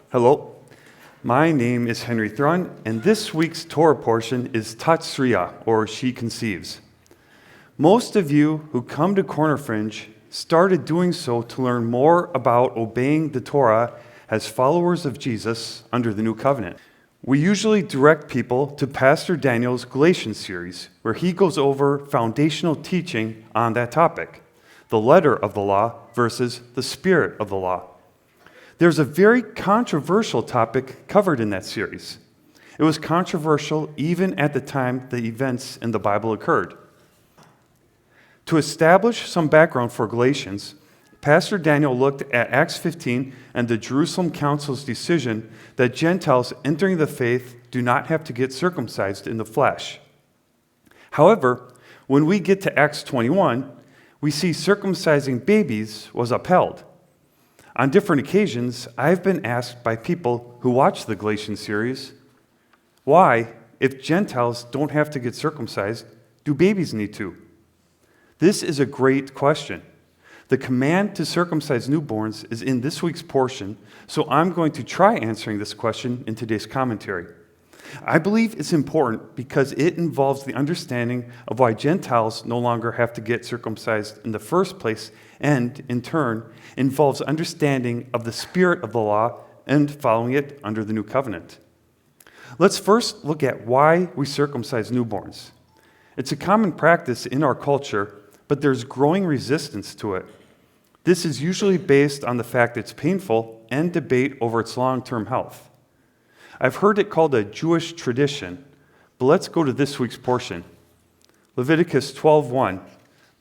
Hello, my name is Henry Thrun, and this week's Torah portion is Tazria, or She Conceives. Most of you who come to Corner Fringe started doing so to learn more about obeying the Torah as followers of Jesus under the New Covenant. We usually direct people to Pastor Daniel's Galatians series, where he goes over foundational teaching on that topic, the letter of the law versus the spirit of the law. There's a very controversial topic covered in that series. It was controversial even at the time the events in the Bible occurred. To establish some background for Galatians, Pastor Daniel looked at Acts 15 and the Jerusalem Council's decision that Gentiles entering the faith do not have to get circumcised in the flesh. However, when we get to Acts 21, we see circumcising babies was upheld. On different occasions, I've been asked by people who watch the Galatians series, why, if Gentiles don't have to get circumcised, do babies need to? This is a great question. The command to circumcise newborns is in this week's portion, so I'm going to try answering this question in today's commentary. I believe it's important because it involves the understanding of why Gentiles no longer have to get circumcised in the first place, and, in turn, involves understanding of the spirit of the law and following it under the new covenant. Let's first look at why we circumcise newborns. It's a common practice in our culture, but there's growing resistance to it. This is usually based on the fact it's painful and debate over its long-term health. I've heard it called a Jewish tradition, but let's go to this week's portion. Leviticus 12:1.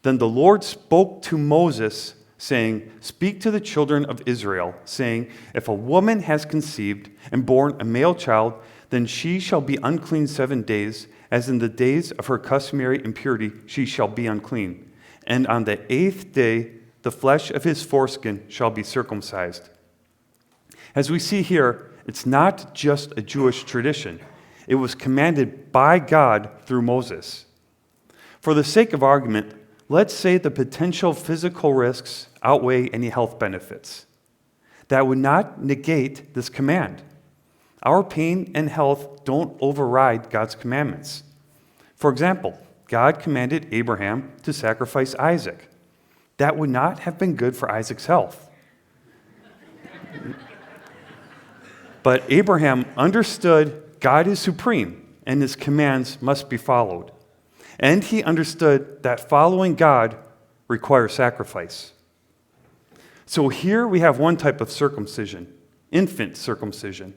Then the Lord spoke to Moses, saying, "Speak to the children of Israel, saying, if a woman has conceived and born a male child, then she shall be unclean 7 days, as in the days of her customary impurity she shall be unclean. And on the 8th day the flesh of his foreskin shall be circumcised." As we see here, it's not just a Jewish tradition. It was commanded by God through Moses. For the sake of argument, let's say the potential physical risks outweigh any health benefits. That would not negate this command. Our pain and health don't override God's commandments. For example, God commanded Abraham to sacrifice Isaac. That would not have been good for Isaac's health. But Abraham understood God is supreme and his commands must be followed. And he understood that following God requires sacrifice. So here we have one type of circumcision, infant circumcision.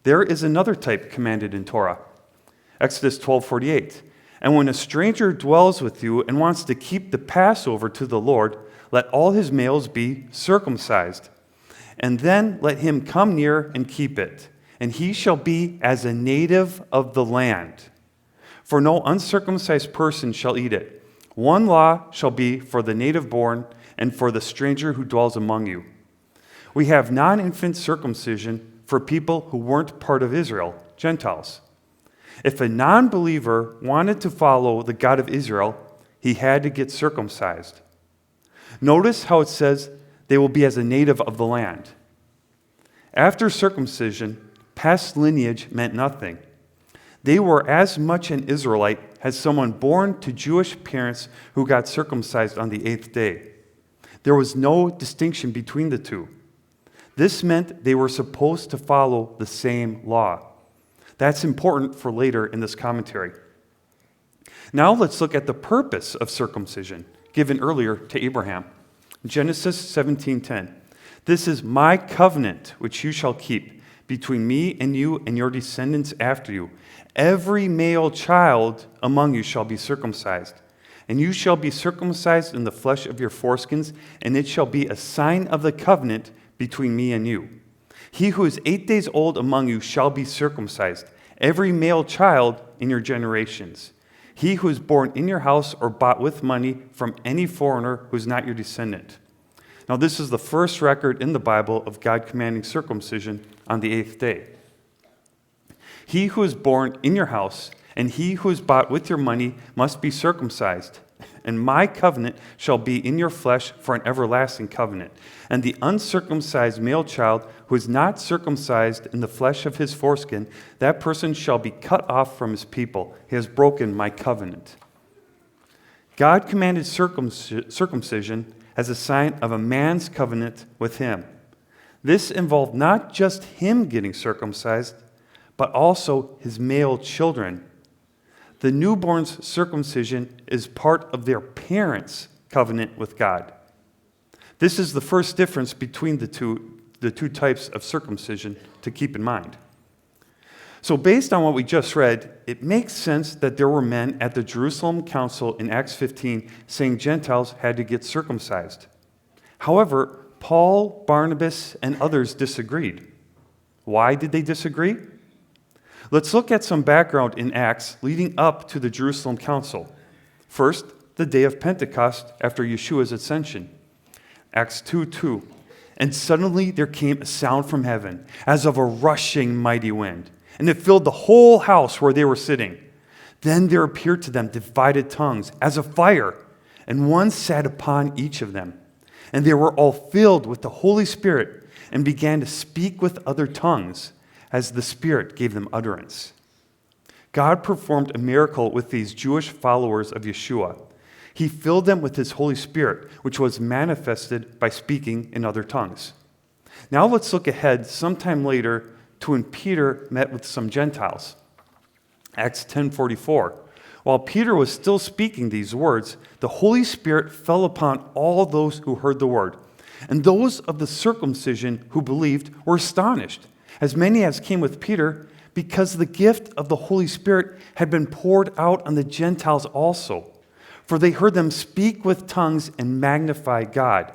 There is another type commanded in Torah. Exodus 12:48. And when a stranger dwells with you and wants to keep the Passover to the Lord, let all his males be circumcised. And then let him come near and keep it. And he shall be as a native of the land. For no uncircumcised person shall eat it. One law shall be for the native born and for the stranger who dwells among you. We have non-infant circumcision for people who weren't part of Israel, Gentiles. If a non-believer wanted to follow the God of Israel, he had to get circumcised. Notice how it says they will be as a native of the land. After circumcision, past lineage meant nothing. They were as much an Israelite as someone born to Jewish parents who got circumcised on the 8th day. There was no distinction between the two. This meant they were supposed to follow the same law. That's important for later in this commentary. Now let's look at the purpose of circumcision given earlier to Abraham. Genesis 17:10. This is my covenant which you shall keep between me and you and your descendants after you. Every male child among you shall be circumcised. And you shall be circumcised in the flesh of your foreskins, and it shall be a sign of the covenant between me and you. He who is 8 days old among you shall be circumcised, every male child in your generations. He who is born in your house or bought with money from any foreigner who is not your descendant. Now, this is the first record in the Bible of God commanding circumcision on the 8th day. He who is born in your house and he who is bought with your money must be circumcised, And my covenant shall be in your flesh for an everlasting covenant. And the uncircumcised male child who is not circumcised in the flesh of his foreskin, that person shall be cut off from his people. He has broken my covenant. God commanded circumcision as a sign of a man's covenant with him. This involved not just him getting circumcised, but also his male children. The newborn's circumcision is part of their parents' covenant with God. This is the first difference between the two types of circumcision to keep in mind. So based on what we just read, it makes sense that there were men at the Jerusalem Council in Acts 15 saying Gentiles had to get circumcised. However, Paul, Barnabas, and others disagreed. Why did they disagree? Let's look at some background in Acts leading up to the Jerusalem Council. First, the day of Pentecost after Yeshua's ascension. Acts 2:2. And suddenly there came a sound from heaven, as of a rushing mighty wind, and it filled the whole house where they were sitting. Then there appeared to them divided tongues, as of fire, and one sat upon each of them. And they were all filled with the Holy Spirit, and began to speak with other tongues, as the Spirit gave them utterance. God performed a miracle with these Jewish followers of Yeshua. He filled them with his Holy Spirit, which was manifested by speaking in other tongues. Now let's look ahead sometime later to when Peter met with some Gentiles. Acts 10:44. While Peter was still speaking these words, the Holy Spirit fell upon all those who heard the word. And those of the circumcision who believed were astonished, as many as came with Peter, because the gift of the Holy Spirit had been poured out on the Gentiles also. For they heard them speak with tongues and magnify God.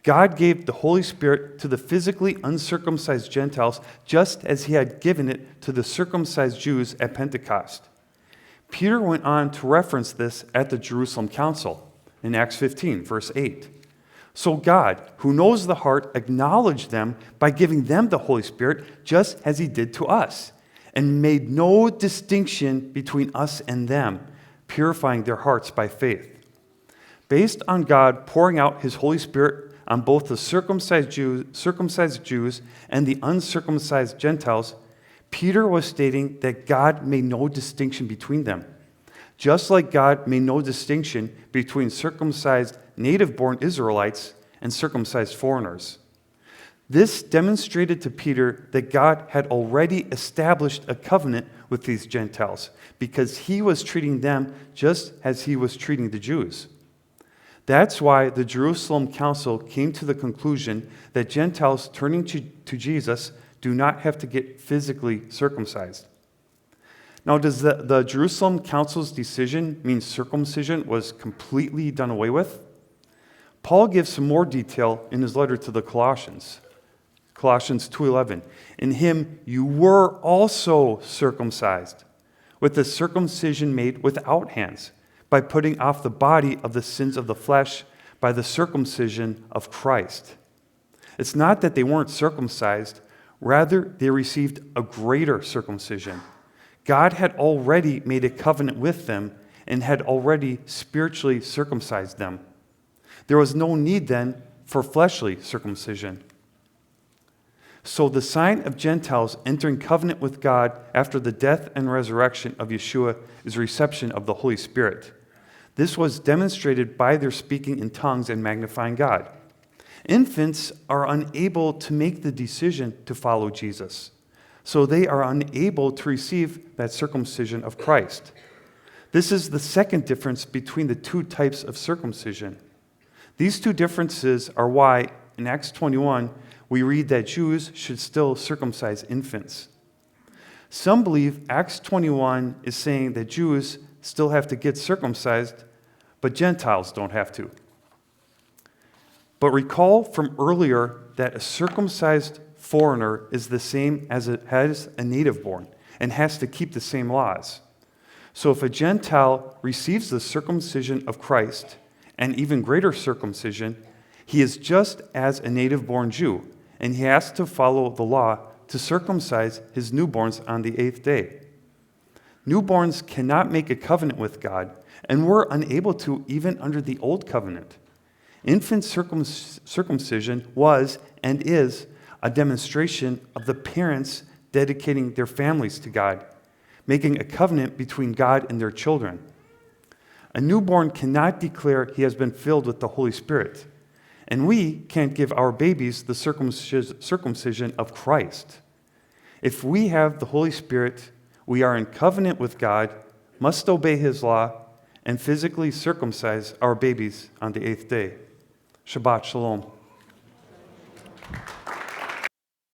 God gave the Holy Spirit to the physically uncircumcised Gentiles just as he had given it to the circumcised Jews at Pentecost. Peter went on to reference this at the Jerusalem Council in Acts 15, verse 8. So God, who knows the heart, acknowledged them by giving them the Holy Spirit just as he did to us, and made no distinction between us and them, purifying their hearts by faith. Based on God pouring out his Holy Spirit on both the circumcised Jews and the uncircumcised Gentiles, Peter was stating that God made no distinction between them. Just like God made no distinction between circumcised native-born Israelites and circumcised foreigners. This demonstrated to Peter that God had already established a covenant with these Gentiles because he was treating them just as he was treating the Jews. That's why the Jerusalem Council came to the conclusion that Gentiles turning to Jesus do not have to get physically circumcised. Now, does the Jerusalem Council's decision mean circumcision was completely done away with? Paul gives some more detail in his letter to the Colossians. Colossians 2:11. In him you were also circumcised, with the circumcision made without hands, by putting off the body of the sins of the flesh by the circumcision of Christ. It's not that they weren't circumcised, rather they received a greater circumcision. God had already made a covenant with them and had already spiritually circumcised them. There was no need then for fleshly circumcision. So the sign of Gentiles entering covenant with God after the death and resurrection of Yeshua is reception of the Holy Spirit. This was demonstrated by their speaking in tongues and magnifying God. Infants are unable to make the decision to follow Jesus, so they are unable to receive that circumcision of Christ. This is the second difference between the two types of circumcision. These two differences are why, in Acts 21, we read that Jews should still circumcise infants. Some believe Acts 21 is saying that Jews still have to get circumcised, but Gentiles don't have to. But recall from earlier that a circumcised foreigner is the same as a native-born and has to keep the same laws. So if a Gentile receives the circumcision of Christ, and even greater circumcision, he is just as a native-born Jew, and he has to follow the law to circumcise his newborns on the 8th day. Newborns cannot make a covenant with God, and were unable to even under the Old Covenant. Infant circumcision was and is a demonstration of the parents dedicating their families to God, making a covenant between God and their children. A newborn cannot declare he has been filled with the Holy Spirit, and we can't give our babies the circumcision of Christ. If we have the Holy Spirit, we are in covenant with God, must obey His law, and physically circumcise our babies on the 8th day. Shabbat Shalom.